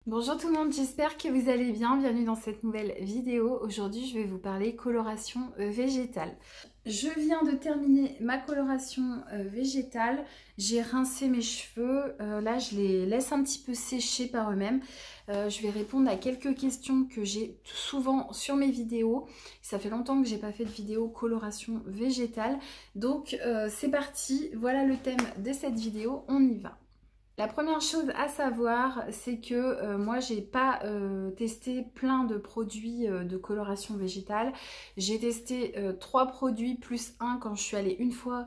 Bonjour tout le monde, j'espère que vous allez bien. Bienvenue dans cette nouvelle vidéo. Aujourd'hui, je vais vous parler coloration végétale. Je viens de terminer ma coloration végétale. J'ai rincé mes cheveux. Là, je les laisse un petit peu sécher par eux-mêmes. Je vais répondre à quelques questions que j'ai souvent sur mes vidéos. Ça fait longtemps que j'ai pas fait de vidéo coloration végétale. Donc, c'est parti. Voilà le thème de cette vidéo. On y va. La première chose à savoir, c'est que moi, j'ai pas testé plein de produits de coloration végétale. J'ai testé 3 produits plus un quand je suis allée une fois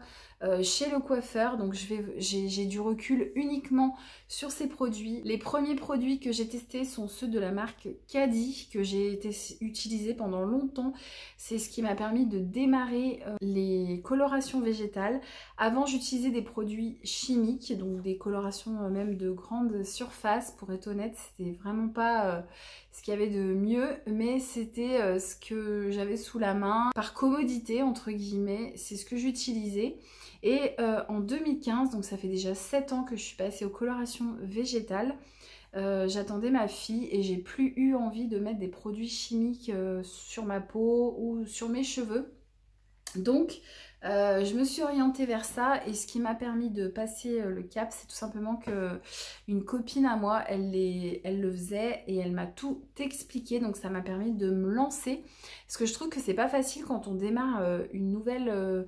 chez le coiffeur. Donc j'ai du recul uniquement sur ces produits. Les premiers produits que j'ai testés sont ceux de la marque Caddy, que j'ai utilisé pendant longtemps. C'est ce qui m'a permis de démarrer les colorations végétales. Avant, j'utilisais des produits chimiques, donc des colorations même de grande surface. Pour être honnête, c'était vraiment pas ce qu'il y avait de mieux, mais c'était ce que j'avais sous la main. Par commodité, entre guillemets, c'est ce que j'utilisais. Et en 2015, donc ça fait déjà 7 ans que je suis passée aux colorations végétales, j'attendais ma fille et j'ai plus eu envie de mettre des produits chimiques sur ma peau ou sur mes cheveux. Donc, je me suis orientée vers ça et ce qui m'a permis de passer le cap, c'est tout simplement que une copine à moi, elle le faisait et elle m'a tout expliqué. Donc, ça m'a permis de me lancer. Parce que je trouve que c'est pas facile quand on démarre une nouvelle,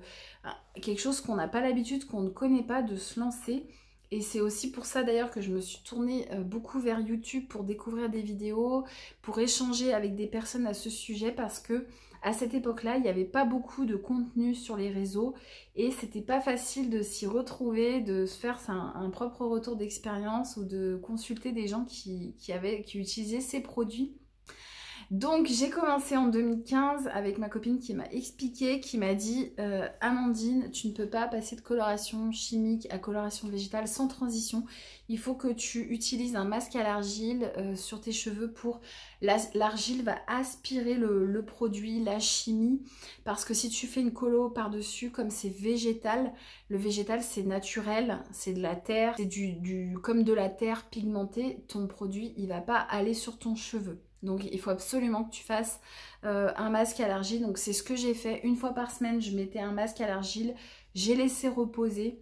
quelque chose qu'on n'a pas l'habitude, qu'on ne connaît pas, de se lancer. Et c'est aussi pour ça d'ailleurs que je me suis tournée beaucoup vers YouTube pour découvrir des vidéos, pour échanger avec des personnes à ce sujet parce que à cette époque-là, il n'y avait pas beaucoup de contenu sur les réseaux et c'était pas facile de s'y retrouver, de se faire un propre retour d'expérience ou de consulter des gens qui utilisaient ces produits. Donc j'ai commencé en 2015 avec ma copine qui m'a expliqué, qui m'a dit Amandine, tu ne peux pas passer de coloration chimique à coloration végétale sans transition. Il faut que tu utilises un masque à l'argile sur tes cheveux pour... L'argile va aspirer le produit, la chimie, parce que si tu fais une colo par-dessus, comme c'est végétal, le végétal c'est naturel, c'est de la terre, c'est comme de la terre pigmentée, ton produit il va pas aller sur ton cheveu. Donc il faut absolument que tu fasses un masque à l'argile. Donc c'est ce que j'ai fait. Une fois par semaine, je mettais un masque à l'argile. J'ai laissé reposer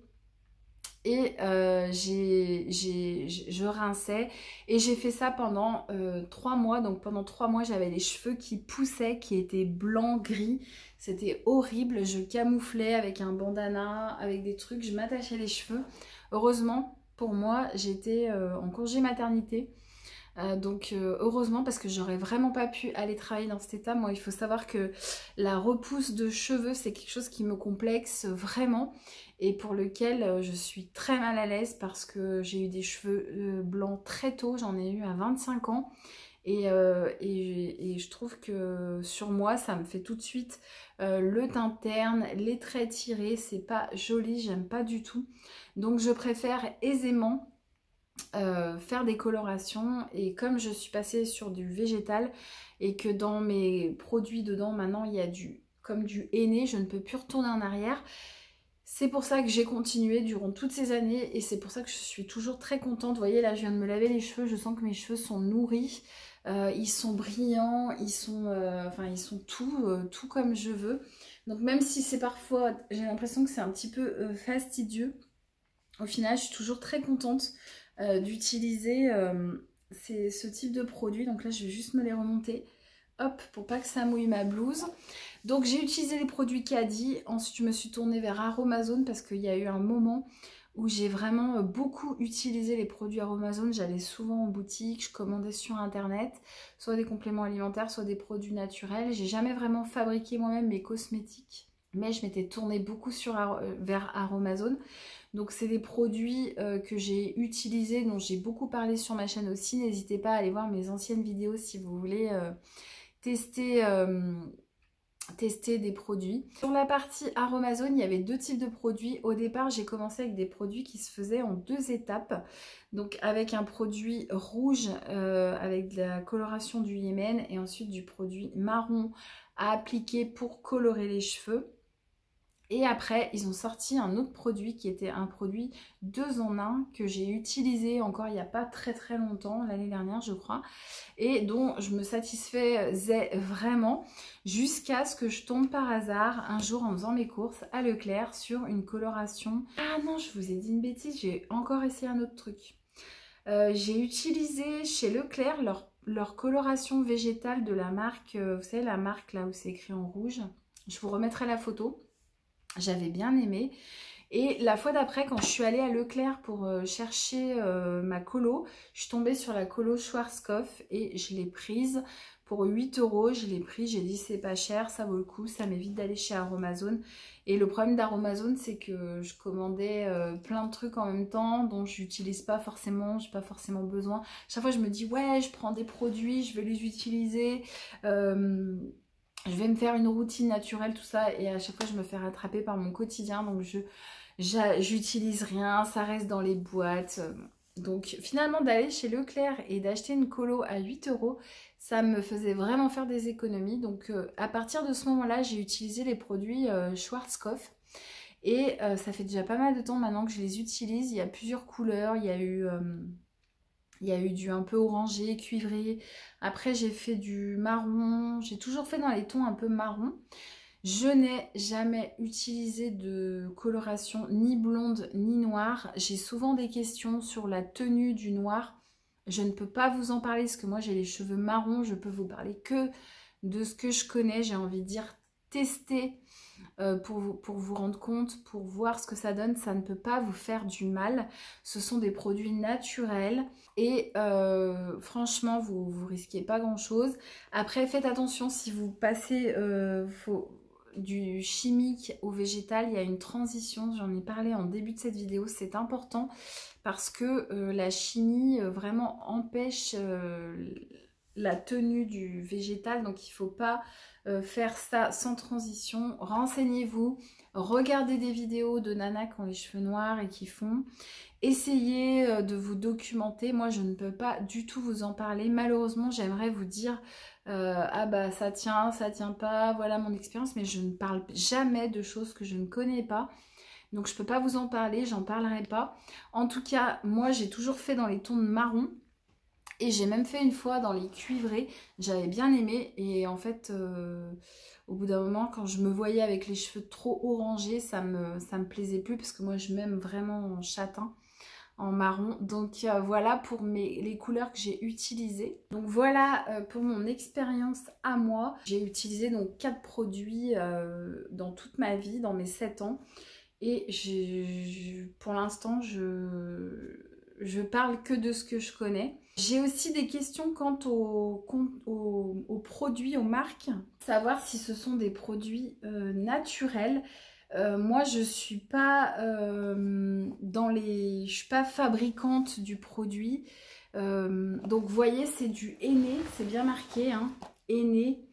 et je rinçais. Et j'ai fait ça pendant 3 mois. Donc pendant 3 mois, j'avais les cheveux qui poussaient, qui étaient blancs, gris. C'était horrible. Je camouflais avec un bandana, avec des trucs. Je m'attachais les cheveux. Heureusement, pour moi, j'étais en congé maternité. Donc heureusement parce que j'aurais vraiment pas pu aller travailler dans cet état. Moi il faut savoir que la repousse de cheveux c'est quelque chose qui me complexe vraiment et pour lequel je suis très mal à l'aise parce que j'ai eu des cheveux blancs très tôt, j'en ai eu à 25 ans et je trouve que sur moi ça me fait tout de suite le teint terne, les traits tirés, c'est pas joli, j'aime pas du tout. Donc je préfère aisément faire des colorations et comme je suis passée sur du végétal et que dans mes produits dedans maintenant il y a comme du henné, je ne peux plus retourner en arrière. C'est pour ça que j'ai continué durant toutes ces années et c'est pour ça que je suis toujours très contente. Vous voyez là je viens de me laver les cheveux, je sens que mes cheveux sont nourris, ils sont brillants, ils sont tout comme je veux. Donc même si c'est parfois, j'ai l'impression que c'est un petit peu fastidieux, au final je suis toujours très contente d'utiliser ce type de produit. Donc là je vais juste me les remonter, hop, pour pas que ça mouille ma blouse. Donc j'ai utilisé les produits Caddy, ensuite je me suis tournée vers Aromazone parce qu'il y a eu un moment où j'ai vraiment beaucoup utilisé les produits Aromazone. J'allais souvent en boutique, je commandais sur internet, soit des compléments alimentaires, soit des produits naturels. J'ai jamais vraiment fabriqué moi-même mes cosmétiques, mais je m'étais tournée beaucoup vers Aromazone. Donc c'est des produits que j'ai utilisés, dont j'ai beaucoup parlé sur ma chaîne aussi. N'hésitez pas à aller voir mes anciennes vidéos si vous voulez tester, tester des produits. Sur la partie Aromazone, il y avait 2 types de produits. Au départ, j'ai commencé avec des produits qui se faisaient en 2 étapes. Donc avec un produit rouge avec de la coloration du Yémen et ensuite du produit marron à appliquer pour colorer les cheveux. Et après, ils ont sorti un autre produit qui était un produit 2 en 1 que j'ai utilisé encore il n'y a pas très très longtemps, l'année dernière je crois, et dont je me satisfaisais vraiment jusqu'à ce que je tombe par hasard un jour en faisant mes courses à Leclerc sur une coloration. Ah non, je vous ai dit une bêtise, j'ai encore essayé un autre truc. J'ai utilisé chez Leclerc leur coloration végétale de la marque, vous savez la marque là où c'est écrit en rouge, je vous remettrai la photo. J'avais bien aimé. Et la fois d'après, quand je suis allée à Leclerc pour chercher ma colo, je suis tombée sur la colo Schwarzkopf et je l'ai prise pour 8 €. Je l'ai pris, j'ai dit c'est pas cher, ça vaut le coup, ça m'évite d'aller chez Aromazone. Et le problème d'Aromazone, c'est que je commandais plein de trucs en même temps dont je n'utilise pas forcément, j'ai pas forcément besoin. Chaque fois, je me dis ouais, je prends des produits, je vais les utiliser. Je vais me faire une routine naturelle, tout ça, et à chaque fois je me fais rattraper par mon quotidien, donc j'utilise rien, ça reste dans les boîtes. Donc finalement d'aller chez Leclerc et d'acheter une colo à 8 €, ça me faisait vraiment faire des économies. Donc à partir de ce moment-là, j'ai utilisé les produits Schwarzkopf. Et ça fait déjà pas mal de temps maintenant que je les utilise. Il y a plusieurs couleurs, il y a eu du un peu orangé, cuivré. Après, j'ai fait du marron. J'ai toujours fait dans les tons un peu marron. Je n'ai jamais utilisé de coloration ni blonde ni noire. J'ai souvent des questions sur la tenue du noir. Je ne peux pas vous en parler parce que moi, j'ai les cheveux marrons. Je peux vous parler que de ce que je connais. J'ai envie de dire tester. Pour vous rendre compte, pour voir ce que ça donne, ça ne peut pas vous faire du mal. Ce sont des produits naturels et franchement, vous risquez pas grand chose. Après, faites attention si vous passez du chimique au végétal, il y a une transition, j'en ai parlé en début de cette vidéo, c'est important parce que la chimie vraiment empêche la tenue du végétal, donc il ne faut pas faire ça sans transition. Renseignez-vous, regardez des vidéos de nanas qui ont les cheveux noirs et qui font. Essayez de vous documenter. Moi, je ne peux pas du tout vous en parler. Malheureusement, j'aimerais vous dire ah bah ça tient pas, voilà mon expérience, mais je ne parle jamais de choses que je ne connais pas. Donc je ne peux pas vous en parler, j'en parlerai pas. En tout cas, moi j'ai toujours fait dans les tons de marron. Et j'ai même fait une fois dans les cuivrés, j'avais bien aimé. Et en fait, au bout d'un moment, quand je me voyais avec les cheveux trop orangés, ça me plaisait plus. Parce que moi, je m'aime vraiment en châtain, en marron. Donc voilà pour les couleurs que j'ai utilisées. Donc voilà pour mon expérience à moi. J'ai utilisé donc 4 produits dans toute ma vie, dans mes 7 ans. Et pour l'instant, je parle que de ce que je connais. J'ai aussi des questions quant aux produits, aux marques. Savoir si ce sont des produits naturels. Moi, je suis pas je suis pas fabricante du produit. Donc, vous voyez, c'est du henné, c'est bien marqué, hein, henné,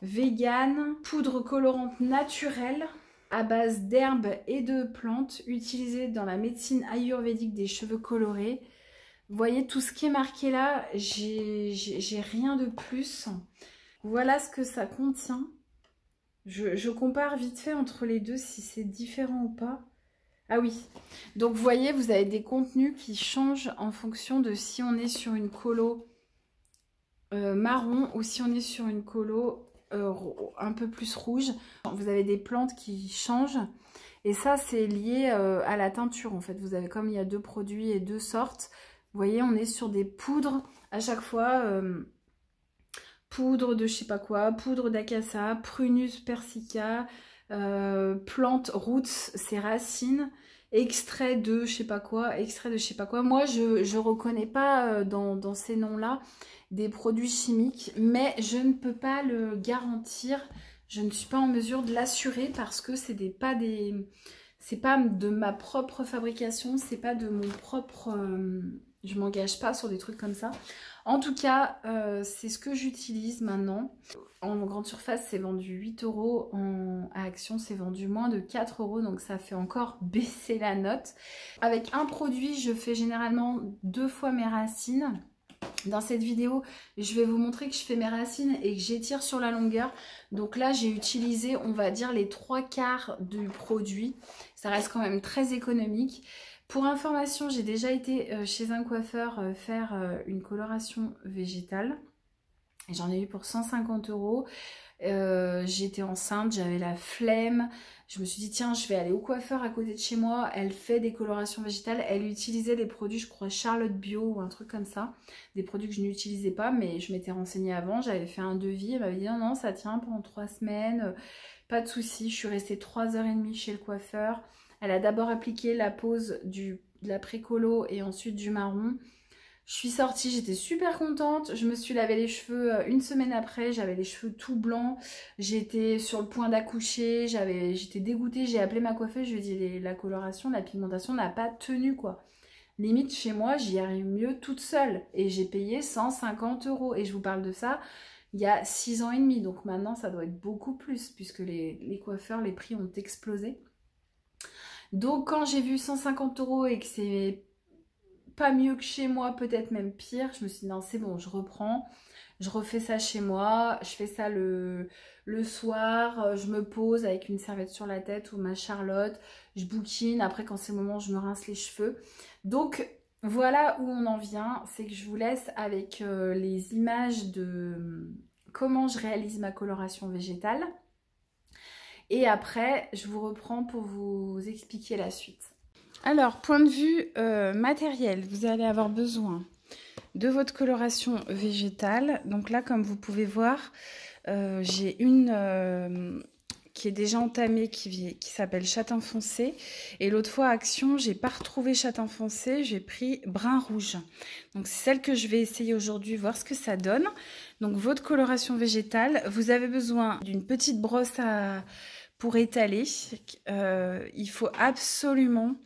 vegan, poudre colorante naturelle à base d'herbes et de plantes utilisées dans la médecine ayurvédique des cheveux colorés. Vous voyez tout ce qui est marqué là, j'ai rien de plus. Voilà ce que ça contient. Je compare vite fait entre les deux si c'est différent ou pas. Ah oui, donc vous voyez, vous avez des contenus qui changent en fonction de si on est sur une colo marron ou si on est sur une colo un peu plus rouge. Vous avez des plantes qui changent et ça c'est lié à la teinture en fait. Vous avez, comme il y a 2 produits et 2 sortes, vous voyez on est sur des poudres à chaque fois, poudre de je sais pas quoi, poudre d'acassa, prunus persica, plante roots, ses racines, extrait de je sais pas quoi, extrait de je sais pas quoi. Moi je reconnais pas dans ces noms là des produits chimiques, mais je ne peux pas le garantir, je ne suis pas en mesure de l'assurer parce que c'est pas de ma propre fabrication, c'est pas de mon propre, je m'engage pas sur des trucs comme ça. En tout cas, c'est ce que j'utilise maintenant. En grande surface, c'est vendu 8 €. À Action, c'est vendu moins de 4 €. Donc, ça fait encore baisser la note. Avec un produit, je fais généralement 2 fois mes racines. Dans cette vidéo, je vais vous montrer que je fais mes racines et que j'étire sur la longueur. Donc là, j'ai utilisé, on va dire, les 3/4 du produit. Ça reste quand même très économique. Pour information, j'ai déjà été chez un coiffeur faire une coloration végétale. J'en ai eu pour 150 €. J'étais enceinte, j'avais la flemme. Je me suis dit tiens, je vais aller au coiffeur à côté de chez moi. Elle fait des colorations végétales. Elle utilisait des produits, je crois Charlotte Bio ou un truc comme ça. Des produits que je n'utilisais pas, mais je m'étais renseignée avant. J'avais fait un devis. Elle m'avait dit non, non, ça tient pendant 3 semaines. Pas de souci. Je suis restée 3h30 chez le coiffeur. Elle a d'abord appliqué la pose de la pré-colo et ensuite du marron. Je suis sortie, j'étais super contente. Je me suis lavé les cheveux une semaine après. J'avais les cheveux tout blancs. J'étais sur le point d'accoucher. J'étais dégoûtée. J'ai appelé ma coiffeuse. Je lui ai dit la coloration, la pigmentation n'a pas tenu quoi. Limite chez moi, j'y arrive mieux toute seule. Et j'ai payé 150 €. Et je vous parle de ça il y a 6 ans et demi. Donc maintenant, ça doit être beaucoup plus puisque les coiffeurs, les prix ont explosé. Donc quand j'ai vu 150 € et que c'est pas mieux que chez moi, peut-être même pire, je me suis dit non c'est bon, je reprends, je refais ça chez moi, je fais ça le soir, je me pose avec une serviette sur la tête ou ma Charlotte, je bouquine, après quand c'est le moment je me rince les cheveux. Donc voilà où on en vient, c'est que je vous laisse avec les images de comment je réalise ma coloration végétale et après je vous reprends pour vous expliquer la suite. Alors, point de vue matériel, vous allez avoir besoin de votre coloration végétale. Donc là, comme vous pouvez voir, j'ai une qui est déjà entamée, qui s'appelle châtain foncé. Et l'autre fois, Action, j'ai pas retrouvé châtain foncé, j'ai pris brun rouge. Donc c'est celle que je vais essayer aujourd'hui, voir ce que ça donne. Donc votre coloration végétale, vous avez besoin d'une petite brosse pour étaler. Il faut absolument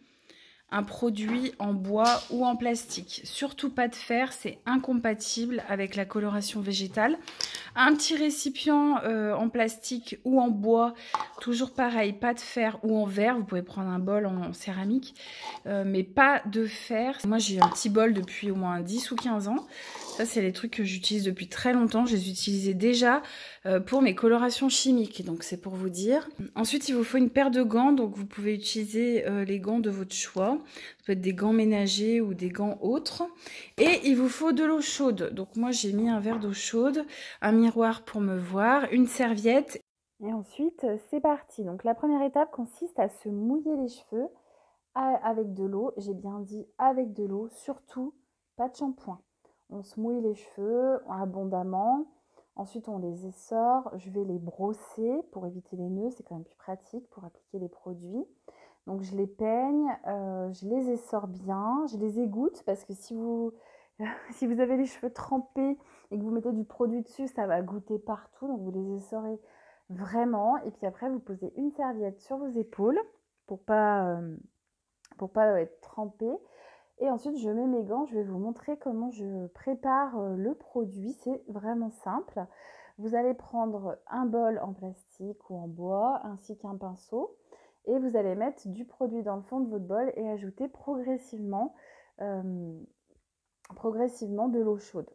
un produit en bois ou en plastique. Surtout pas de fer, c'est incompatible avec la coloration végétale. Un petit récipient en plastique ou en bois, toujours pareil, pas de fer ou en verre. Vous pouvez prendre un bol en céramique, mais pas de fer. Moi, j'ai un petit bol depuis au moins 10 ou 15 ans. Ça, c'est les trucs que j'utilise depuis très longtemps. Je les utilisais déjà pour mes colorations chimiques. Donc, c'est pour vous dire. Ensuite, il vous faut une paire de gants. Donc, vous pouvez utiliser les gants de votre choix. Ça peut être des gants ménagers ou des gants autres. Et il vous faut de l'eau chaude. Donc, moi, j'ai mis un verre d'eau chaude, un miroir pour me voir, une serviette. Et ensuite, c'est parti. Donc, la première étape consiste à se mouiller les cheveux avec de l'eau. J'ai bien dit avec de l'eau, surtout pas de shampoing. On se mouille les cheveux abondamment. Ensuite, on les essore. Je vais les brosser pour éviter les nœuds. C'est quand même plus pratique pour appliquer les produits. Donc, je les peigne, je les essore bien. Je les égoutte parce que si vous avez les cheveux trempés et que vous mettez du produit dessus, ça va goûter partout. Donc, vous les essorez vraiment. Et puis après, vous posez une serviette sur vos épaules pour pas être trempé. Et ensuite, je mets mes gants. Je vais vous montrer comment je prépare le produit. C'est vraiment simple. Vous allez prendre un bol en plastique ou en bois, ainsi qu'un pinceau. Et vous allez mettre du produit dans le fond de votre bol et ajouter progressivement de l'eau chaude.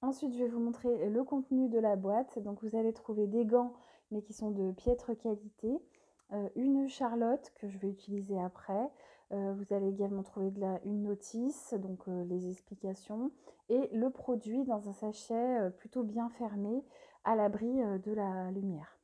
Ensuite, je vais vous montrer le contenu de la boîte. Donc, vous allez trouver des gants, mais qui sont de piètre qualité. Une Charlotte que je vais utiliser après. Vous allez également trouver une notice, donc les explications. Et le produit dans un sachet plutôt bien fermé, à l'abri de la lumière.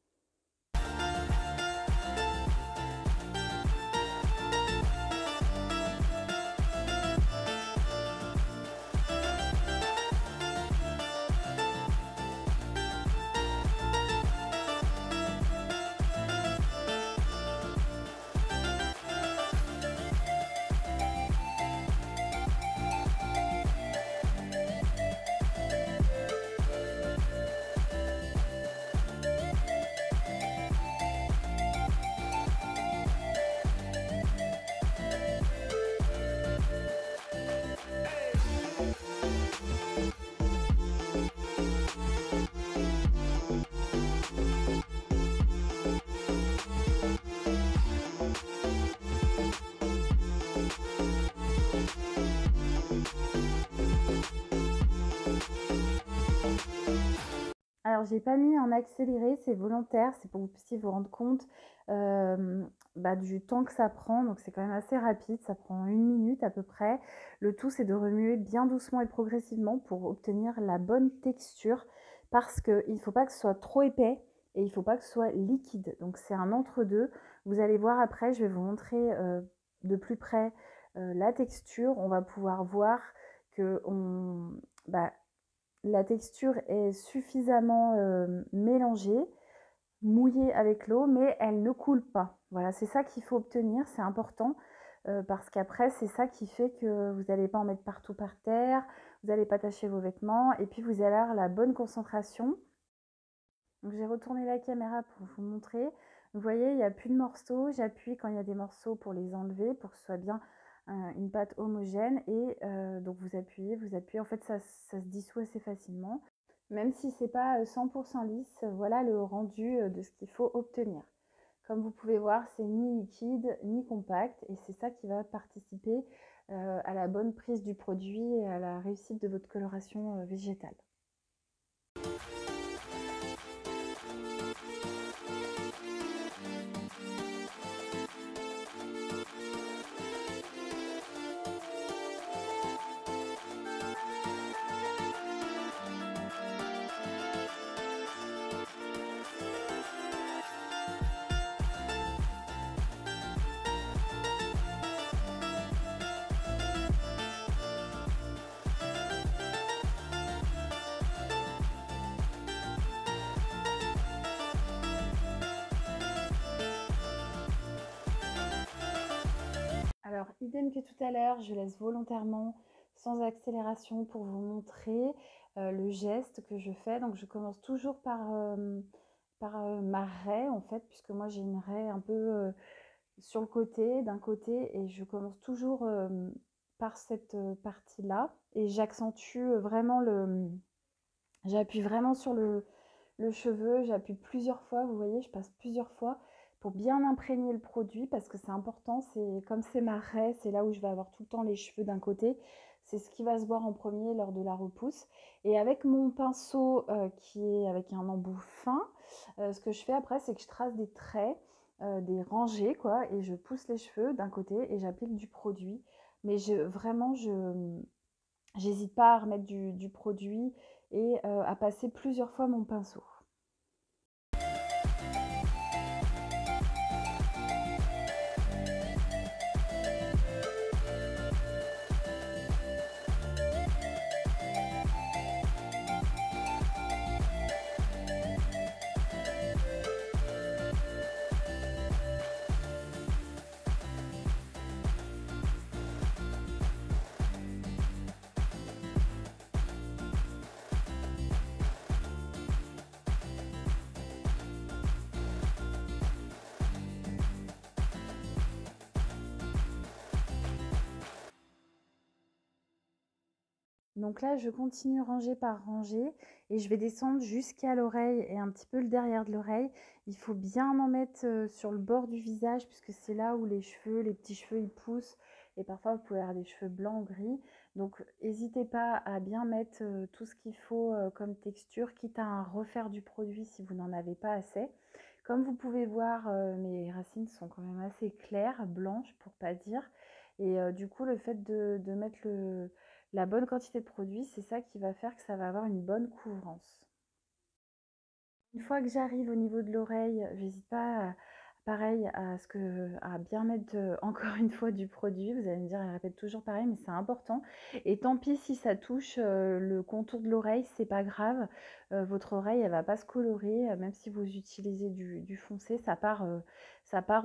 Alors, j'ai pas mis en accéléré, c'est volontaire, c'est pour que vous puissiez vous rendre compte du temps que ça prend. Donc, c'est quand même assez rapide, ça prend 1 minute à peu près. Le tout, c'est de remuer bien doucement et progressivement pour obtenir la bonne texture parce qu'il ne faut pas que ce soit trop épais et il ne faut pas que ce soit liquide. Donc, c'est un entre-deux. Vous allez voir après, je vais vous montrer de plus près la texture. On va pouvoir voir que la texture est suffisamment mélangée, mouillée avec l'eau, mais elle ne coule pas. Voilà, c'est ça qu'il faut obtenir, c'est important parce qu'après, c'est ça qui fait que vous n'allez pas en mettre partout par terre, vous n'allez pas tacher vos vêtements et puis vous allez avoir la bonne concentration. Donc, j'ai retourné la caméra pour vous montrer. Vous voyez, il n'y a plus de morceaux. J'appuie quand il y a des morceaux pour les enlever, pour que ce soit bien une pâte homogène. Et donc, vous appuyez. En fait, ça se dissout assez facilement. Même si ce n'est pas 100% lisse, voilà le rendu de ce qu'il faut obtenir. Comme vous pouvez voir, c'est ni liquide ni compact. Et c'est ça qui va participer à la bonne prise du produit et à la réussite de votre coloration végétale. Alors, idem que tout à l'heure, je laisse volontairement sans accélération pour vous montrer le geste que je fais. Donc, je commence toujours par ma raie, en fait, puisque moi, j'ai une raie un peu sur le côté, d'un côté, et je commence toujours par cette partie-là. Et j'accentue vraiment j'appuie vraiment sur le cheveu, j'appuie plusieurs fois, vous voyez, je passe plusieurs fois pour bien imprégner le produit parce que c'est important, comme c'est ma raie, c'est là où je vais avoir tout le temps les cheveux d'un côté, c'est ce qui va se voir en premier lors de la repousse. Et avec mon pinceau qui est avec un embout fin, ce que je fais après, c'est que je trace des traits, des rangées, quoi, et je pousse les cheveux d'un côté et j'applique du produit. Mais j'hésite pas à remettre du produit et à passer plusieurs fois mon pinceau. Donc là, je continue rangée par rangée et je vais descendre jusqu'à l'oreille et un petit peu le derrière de l'oreille. Il faut bien en mettre sur le bord du visage puisque c'est là où les petits cheveux, ils poussent. Et parfois, vous pouvez avoir des cheveux blancs ou gris. Donc, n'hésitez pas à bien mettre tout ce qu'il faut comme texture, quitte à refaire du produit si vous n'en avez pas assez. Comme vous pouvez voir, mes racines sont quand même assez claires, blanches pour pas dire. Et du coup, le fait de mettre la bonne quantité de produit, c'est ça qui va faire que ça va avoir une bonne couvrance. Une fois que j'arrive au niveau de l'oreille, j'hésite pas, pareil, à bien mettre encore une fois du produit. Vous allez me dire, elle répète toujours pareil, mais c'est important. Et tant pis si ça touche le contour de l'oreille, c'est pas grave. Votre oreille, elle va pas se colorer, même si vous utilisez du foncé, ça part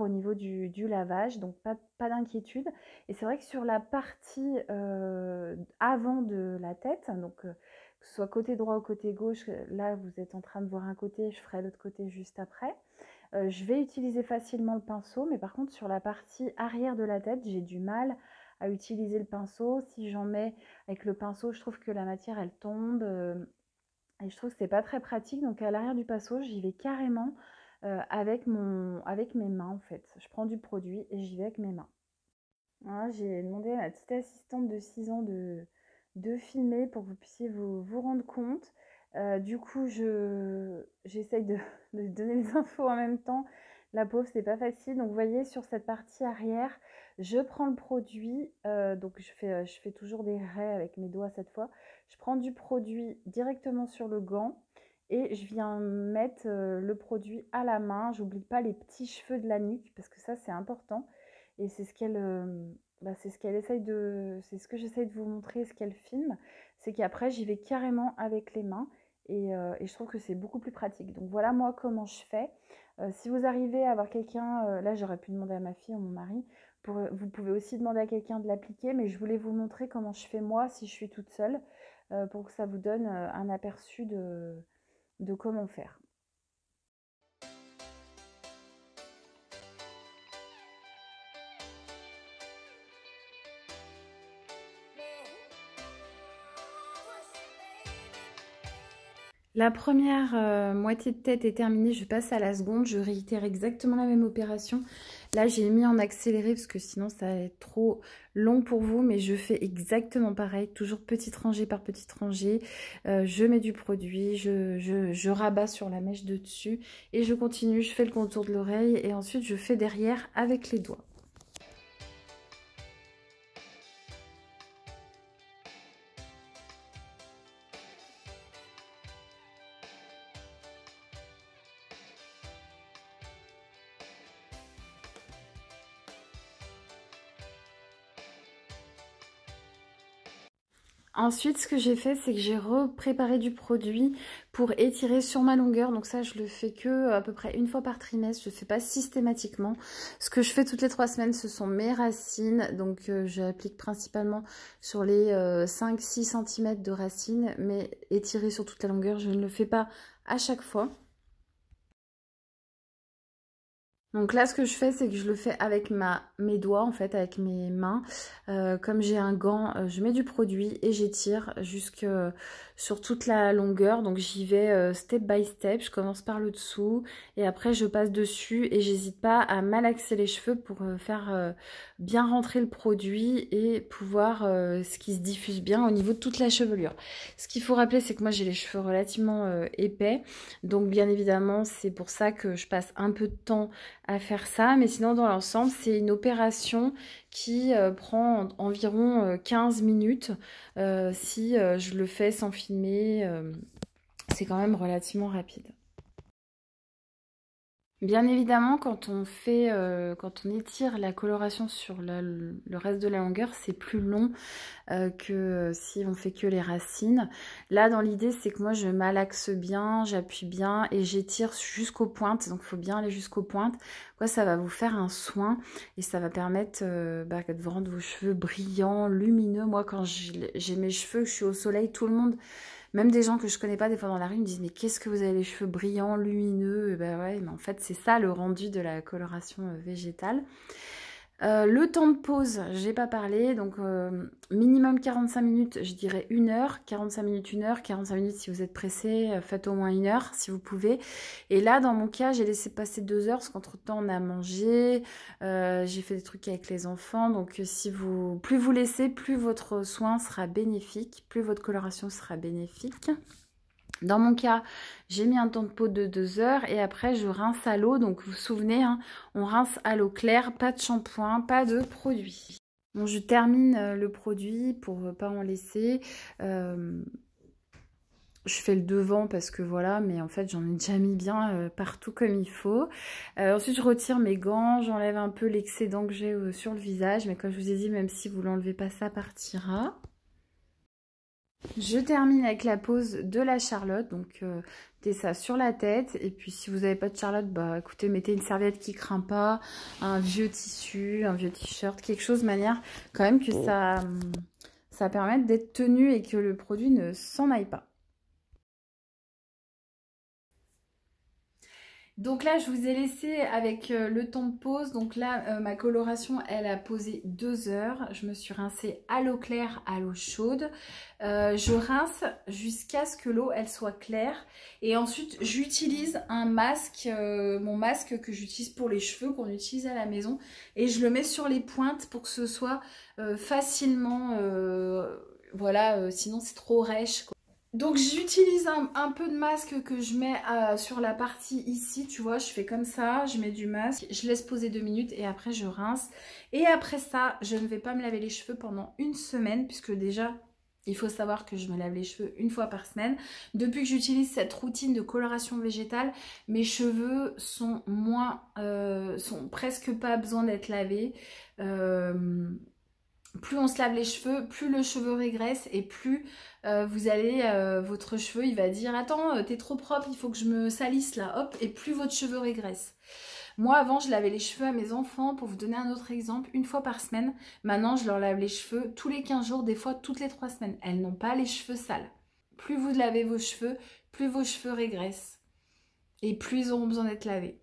au niveau du lavage, donc pas d'inquiétude. Et c'est vrai que sur la partie avant de la tête, donc que ce soit côté droit ou côté gauche, là vous êtes en train de voir un côté, je ferai l'autre côté juste après. Je vais utiliser facilement le pinceau, mais par contre sur la partie arrière de la tête, j'ai du mal à utiliser le pinceau. Si j'en mets avec le pinceau, je trouve que la matière elle tombe et je trouve que c'est pas très pratique. Donc à l'arrière du pinceau, j'y vais carrément avec mes mains en fait. Je prends du produit et j'y vais avec mes mains. Voilà, j'ai demandé à ma petite assistante de 6 ans de filmer pour que vous puissiez vous rendre compte. Du coup, j'essaye de donner les infos en même temps. La pauvre, c'est pas facile. Donc, vous voyez, sur cette partie arrière, je prends le produit. Donc, je fais toujours des raies avec mes doigts cette fois. Je prends du produit directement sur le gant et je viens mettre le produit à la main. J'oublie pas les petits cheveux de la nuque parce que ça, c'est important. Et c'est ce qu'elle c'est ce qu'elle essaye c'est ce que j'essaye de vous montrer, ce qu'elle filme, c'est qu'après j'y vais carrément avec les mains et je trouve que c'est beaucoup plus pratique. Donc voilà moi comment je fais. Si vous arrivez à avoir quelqu'un, là j'aurais pu demander à ma fille ou mon mari, vous pouvez aussi demander à quelqu'un de l'appliquer, mais je voulais vous montrer comment je fais moi si je suis toute seule, pour que ça vous donne un aperçu de comment faire. La première moitié de tête est terminée, je passe à la seconde, je réitère exactement la même opération. Là, j'ai mis en accéléré parce que sinon ça va être trop long pour vous, mais je fais exactement pareil, toujours petite rangée par petite rangée. Je mets du produit, je rabats sur la mèche de dessus et je continue, je fais le contour de l'oreille et ensuite je fais derrière avec les doigts. Ensuite, ce que j'ai fait, c'est que j'ai repréparé du produit pour étirer sur ma longueur. Donc ça, je le fais que à peu près une fois par trimestre. Je ne le fais pas systématiquement. Ce que je fais toutes les 3 semaines, ce sont mes racines. Donc j'applique principalement sur les 5-6 cm de racines. Mais étirer sur toute la longueur, je ne le fais pas à chaque fois. Donc là, ce que je fais, c'est que je le fais avec mes doigts, en fait, avec mes mains. Comme j'ai un gant, je mets du produit et j'étire jusque sur toute la longueur. Donc j'y vais step by step. Je commence par le dessous et après je passe dessus et j'hésite pas à malaxer les cheveux pour faire bien rentrer le produit et pouvoir ce qui se diffuse bien au niveau de toute la chevelure. Ce qu'il faut rappeler, c'est que moi j'ai les cheveux relativement épais. Donc bien évidemment, c'est pour ça que je passe un peu de temps à faire ça, mais sinon dans l'ensemble c'est une opération qui prend environ 15 minutes si je le fais sans filmer, c'est quand même relativement rapide. Bien évidemment, quand on étire la coloration sur le reste de la longueur, c'est plus long que si on fait que les racines. Là, dans l'idée, c'est que moi, je malaxe bien, j'appuie bien et j'étire jusqu'aux pointes. Donc, il faut bien aller jusqu'aux pointes. Quoi, ça va vous faire un soin et ça va permettre de vous rendre vos cheveux brillants, lumineux. Moi, quand j'ai mes cheveux, je suis au soleil, tout le monde... Même des gens que je connais pas, des fois dans la rue, me disent « Mais qu'est-ce que vous avez les cheveux brillants, lumineux ?» Et ben ouais, mais en fait, c'est ça le rendu de la coloration végétale. Le temps de pause, j'ai pas parlé, donc minimum 45 minutes, je dirais 1 heure, 45 minutes, 1 heure, 45 minutes si vous êtes pressé, faites au moins 1 heure si vous pouvez. Et là, dans mon cas, j'ai laissé passer 2 heures parce qu'entre temps, on a mangé, j'ai fait des trucs avec les enfants, donc plus vous laissez, plus votre soin sera bénéfique, plus votre coloration sera bénéfique. Dans mon cas, j'ai mis un temps de pause de 2 heures et après je rince à l'eau. Donc vous vous souvenez, hein, on rince à l'eau claire, pas de shampoing, pas de produit. Bon, je termine le produit pour ne pas en laisser. Je fais le devant parce que voilà, mais en fait j'en ai déjà mis bien partout comme il faut. Ensuite je retire mes gants, j'enlève un peu l'excédent que j'ai sur le visage. Mais comme je vous ai dit, même si vous l'enlevez pas, ça partira. Je termine avec la pose de la Charlotte, donc mettez ça sur la tête et puis si vous n'avez pas de Charlotte, bah écoutez, mettez une serviette qui craint pas, un vieux tissu, un vieux t-shirt, quelque chose de manière quand même que ça permette d'être tenu et que le produit ne s'en aille pas. Donc là, je vous ai laissé avec le temps de pause. Donc là, ma coloration, elle a posé 2 heures. Je me suis rincée à l'eau claire, à l'eau chaude. Je rince jusqu'à ce que l'eau, elle soit claire. Et ensuite, j'utilise un masque, mon masque que j'utilise pour les cheveux, qu'on utilise à la maison. Et je le mets sur les pointes pour que ce soit facilement... voilà, sinon c'est trop rêche, quoi. Donc j'utilise un peu de masque que je mets sur la partie ici, tu vois, je fais comme ça, je mets du masque, je laisse poser 2 minutes et après je rince. Et après ça, je ne vais pas me laver les cheveux pendant 1 semaine, puisque déjà, il faut savoir que je me lave les cheveux 1 fois par semaine. Depuis que j'utilise cette routine de coloration végétale, mes cheveux sont sont presque pas besoin d'être lavés. Plus on se lave les cheveux, plus le cheveu régresse et plus votre cheveu il va dire attends t'es trop propre, il faut que je me salisse là, hop, et plus votre cheveu régresse. Moi avant je lavais les cheveux à mes enfants, pour vous donner un autre exemple, 1 fois par semaine. Maintenant je leur lave les cheveux tous les 15 jours, des fois toutes les 3 semaines. Elles n'ont pas les cheveux sales. Plus vous lavez vos cheveux, plus vos cheveux régressent et plus ils auront besoin d'être lavés.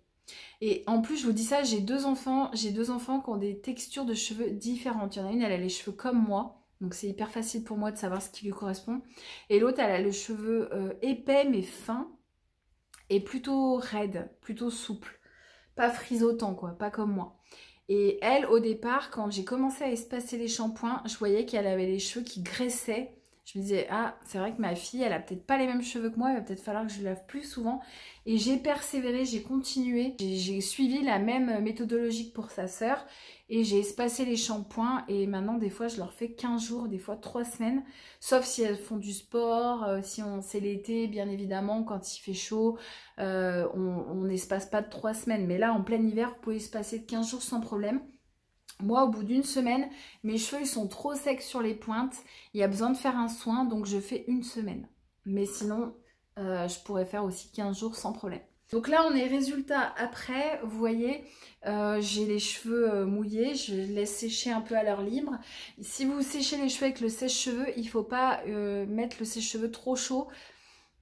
Et en plus, je vous dis ça, j'ai deux enfants qui ont des textures de cheveux différentes. Il y en a une, elle a les cheveux comme moi, donc c'est hyper facile pour moi de savoir ce qui lui correspond. Et l'autre, elle a les cheveux épais mais fins et plutôt raides, plutôt souples. Pas frisottant quoi, pas comme moi. Et elle, au départ, quand j'ai commencé à espacer les shampoings, je voyais qu'elle avait les cheveux qui graissaient. Je me disais, ah, c'est vrai que ma fille, elle a peut-être pas les mêmes cheveux que moi, il va peut-être falloir que je lave plus souvent. Et j'ai persévéré, j'ai continué, j'ai suivi la même méthodologie que pour sa sœur. Et j'ai espacé les shampoings et maintenant, des fois, je leur fais 15 jours, des fois 3 semaines. Sauf si elles font du sport, si c'est l'été, bien évidemment, quand il fait chaud, on n'espace pas de 3 semaines. Mais là, en plein hiver, vous pouvez espacer de 15 jours sans problème. Moi, au bout d'1 semaine, mes cheveux ils sont trop secs sur les pointes. Il y a besoin de faire un soin, donc je fais 1 semaine. Mais sinon, je pourrais faire aussi 15 jours sans problème. Donc là, on est résultat après. Vous voyez, j'ai les cheveux mouillés. Je les laisse sécher un peu à l'air libre. Si vous séchez les cheveux avec le sèche-cheveux, il ne faut pas mettre le sèche-cheveux trop chaud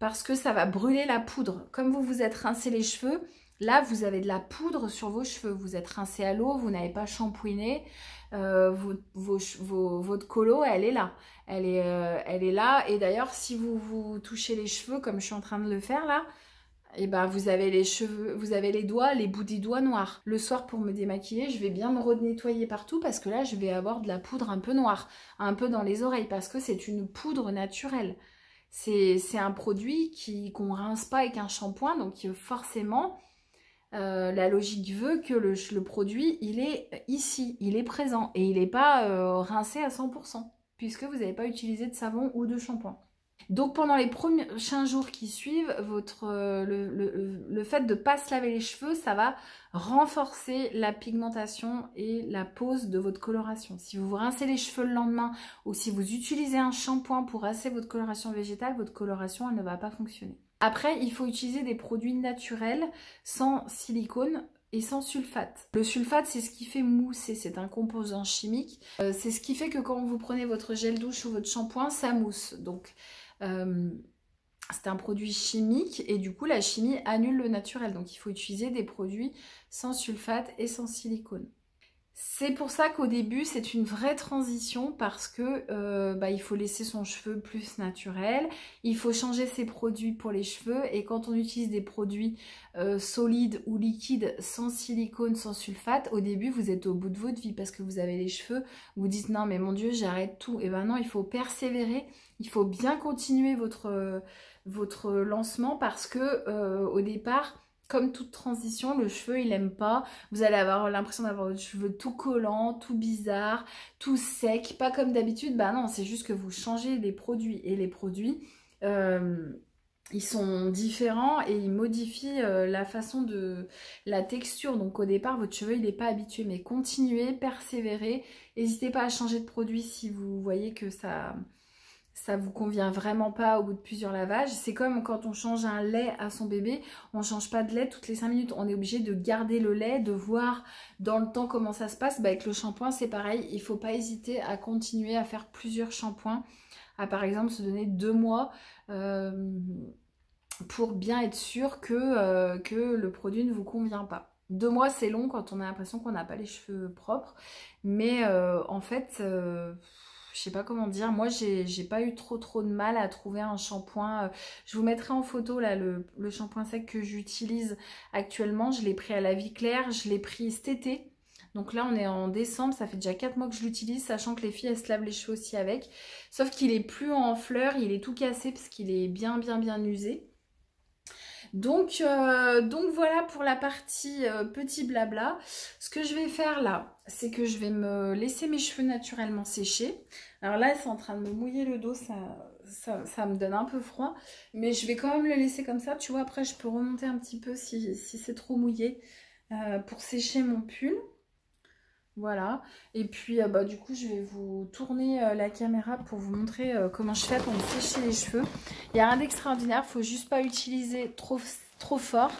parce que ça va brûler la poudre. Comme vous vous êtes rincé les cheveux... Là, vous avez de la poudre sur vos cheveux. Vous êtes rincé à l'eau, vous n'avez pas shampooiné. Votre colo, elle est là. Elle est là. Et d'ailleurs, si vous touchez les cheveux, comme je suis en train de le faire là, et ben vous avez les cheveux, vous avez les doigts, les bouts des doigts noirs. Le soir, pour me démaquiller, je vais bien me renettoyer partout parce que là, je vais avoir de la poudre un peu noire, un peu dans les oreilles, parce que c'est une poudre naturelle. C'est un produit qu'on rince pas avec un shampoing, donc forcément... la logique veut que le produit, il est ici, il est présent et il n'est pas rincé à 100% puisque vous n'avez pas utilisé de savon ou de shampoing. Donc pendant les prochains jours qui suivent, le fait de ne pas se laver les cheveux, ça va renforcer la pigmentation et la pose de votre coloration. Si vous vous rincez les cheveux le lendemain ou si vous utilisez un shampoing pour rincer votre coloration végétale, votre coloration elle ne va pas fonctionner. Après, il faut utiliser des produits naturels sans silicone et sans sulfate. Le sulfate, c'est ce qui fait mousser, c'est un composant chimique. C'est ce qui fait que quand vous prenez votre gel douche ou votre shampoing, ça mousse. Donc, c'est un produit chimique et du coup, la chimie annule le naturel. Donc, il faut utiliser des produits sans sulfate et sans silicone. C'est pour ça qu'au début, c'est une vraie transition parce que il faut laisser son cheveu plus naturel. Il faut changer ses produits pour les cheveux. Et quand on utilise des produits solides ou liquides, sans silicone, sans sulfate, au début, vous êtes au bout de votre vie parce que vous avez les cheveux. Vous dites non, mais mon Dieu, j'arrête tout. Et ben non, il faut persévérer. Il faut bien continuer votre lancement parce que au départ... Comme toute transition, le cheveu, il n'aime pas. Vous allez avoir l'impression d'avoir votre cheveu tout collant, tout bizarre, tout sec. Pas comme d'habitude. Bah non, c'est juste que vous changez les produits. Et les produits, ils sont différents et ils modifient la façon de... la texture. Donc au départ, votre cheveu, il n'est pas habitué. Mais continuez, persévérez. N'hésitez pas à changer de produit si vous voyez que ça vous convient vraiment pas au bout de plusieurs lavages. C'est comme quand on change un lait à son bébé, on change pas de lait toutes les 5 minutes. On est obligé de garder le lait, de voir dans le temps comment ça se passe. Bah, avec le shampoing, c'est pareil. Il faut pas hésiter à continuer à faire plusieurs shampoings. À par exemple se donner 2 mois. pour bien être sûr que le produit ne vous convient pas. 2 mois c'est long quand on a l'impression qu'on n'a pas les cheveux propres, mais en fait, je sais pas comment dire, moi j'ai pas eu trop de mal à trouver un shampoing. Je vous mettrai en photo là le shampoing sec que j'utilise actuellement, je l'ai pris à la Vie Claire, je l'ai pris cet été. Donc là on est en décembre, ça fait déjà 4 mois que je l'utilise, sachant que les filles elles se lavent les cheveux aussi avec. Sauf qu'il est plus en fleurs, il est tout cassé parce qu'il est bien usé. Donc voilà pour la partie petit blabla. Ce que je vais faire là, c'est que je vais me laisser mes cheveux naturellement sécher. Alors là, c'est en train de me mouiller le dos, ça me donne un peu froid. Mais je vais quand même le laisser comme ça. Tu vois, après, je peux remonter un petit peu si c'est trop mouillé pour sécher mon pull. Voilà, et puis du coup je vais vous tourner la caméra pour vous montrer comment je fais pour me sécher les cheveux. Il n'y a rien d'extraordinaire, il ne faut juste pas utiliser trop fort.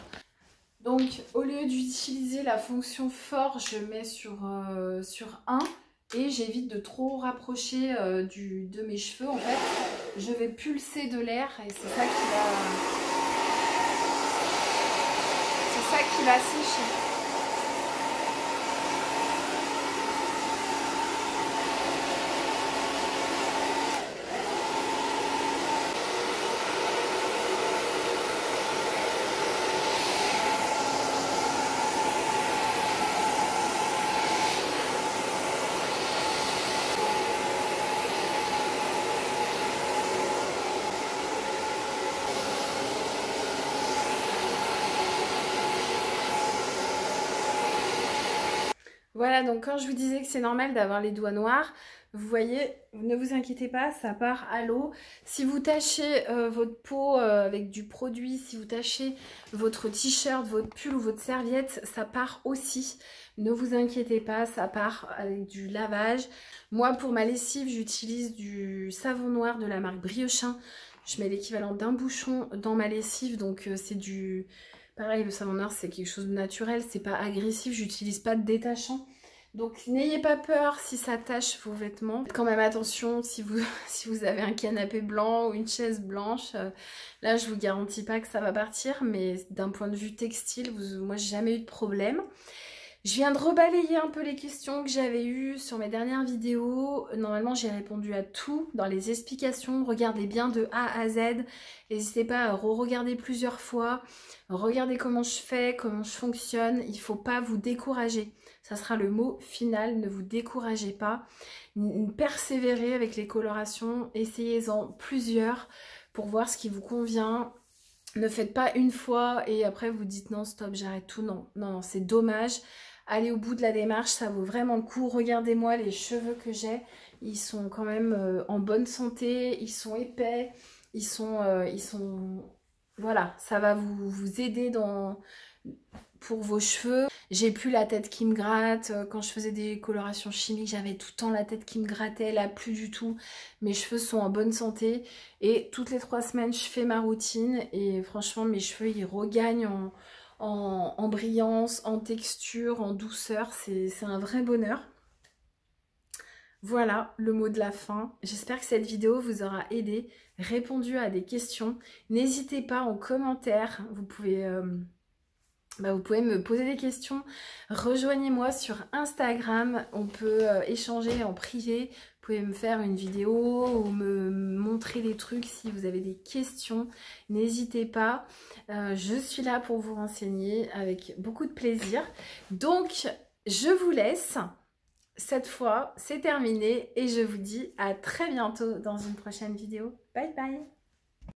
Donc au lieu d'utiliser la fonction fort, je mets sur 1 et j'évite de trop rapprocher de mes cheveux. En fait, je vais pulser de l'air et c'est ça qui va sécher. Voilà, donc quand je vous disais que c'est normal d'avoir les doigts noirs, vous voyez, ne vous inquiétez pas, ça part à l'eau. Si vous tachez votre peau avec du produit, si vous tachez votre t-shirt, votre pull ou votre serviette, ça part aussi. Ne vous inquiétez pas, ça part avec du lavage. Moi, pour ma lessive, j'utilise du savon noir de la marque Briochin. Je mets l'équivalent d'un bouchon dans ma lessive, donc c'est du... Pareil, le savon noir, c'est quelque chose de naturel, c'est pas agressif, j'utilise pas de détachant. Donc n'ayez pas peur si ça tache vos vêtements. Faites quand même attention si vous avez un canapé blanc ou une chaise blanche. Là, je vous garantis pas que ça va partir, mais d'un point de vue textile, moi, j'ai jamais eu de problème. Je viens de rebalayer un peu les questions que j'avais eues sur mes dernières vidéos. Normalement, j'ai répondu à tout dans les explications. Regardez bien de A à Z. N'hésitez pas à re-regarder plusieurs fois. Regardez comment je fais, comment je fonctionne. Il ne faut pas vous décourager. Ça sera le mot final. Ne vous découragez pas. Persévérez avec les colorations. Essayez-en plusieurs pour voir ce qui vous convient. Ne faites pas une fois et après vous dites non, stop, j'arrête tout. Non, non, c'est dommage. Allez au bout de la démarche, ça vaut vraiment le coup. Regardez-moi les cheveux que j'ai. Ils sont quand même en bonne santé. Ils sont épais. Ils sont voilà, ça va vous aider pour vos cheveux. J'ai plus la tête qui me gratte. Quand je faisais des colorations chimiques, j'avais tout le temps la tête qui me grattait. Là, plus du tout. Mes cheveux sont en bonne santé. Et toutes les 3 semaines, je fais ma routine. Et franchement, mes cheveux, ils regagnent en brillance, en texture, en douceur. C'est un vrai bonheur. Voilà le mot de la fin. J'espère que cette vidéo vous aura aidé, répondu à des questions. N'hésitez pas en commentaire. Vous pouvez me poser des questions. Rejoignez-moi sur Instagram. On peut échanger en privé. Vous pouvez me faire une vidéo ou me montrer des trucs si vous avez des questions. N'hésitez pas. Je suis là pour vous renseigner avec beaucoup de plaisir. Donc, je vous laisse. Cette fois, c'est terminé et je vous dis à très bientôt dans une prochaine vidéo. Bye bye!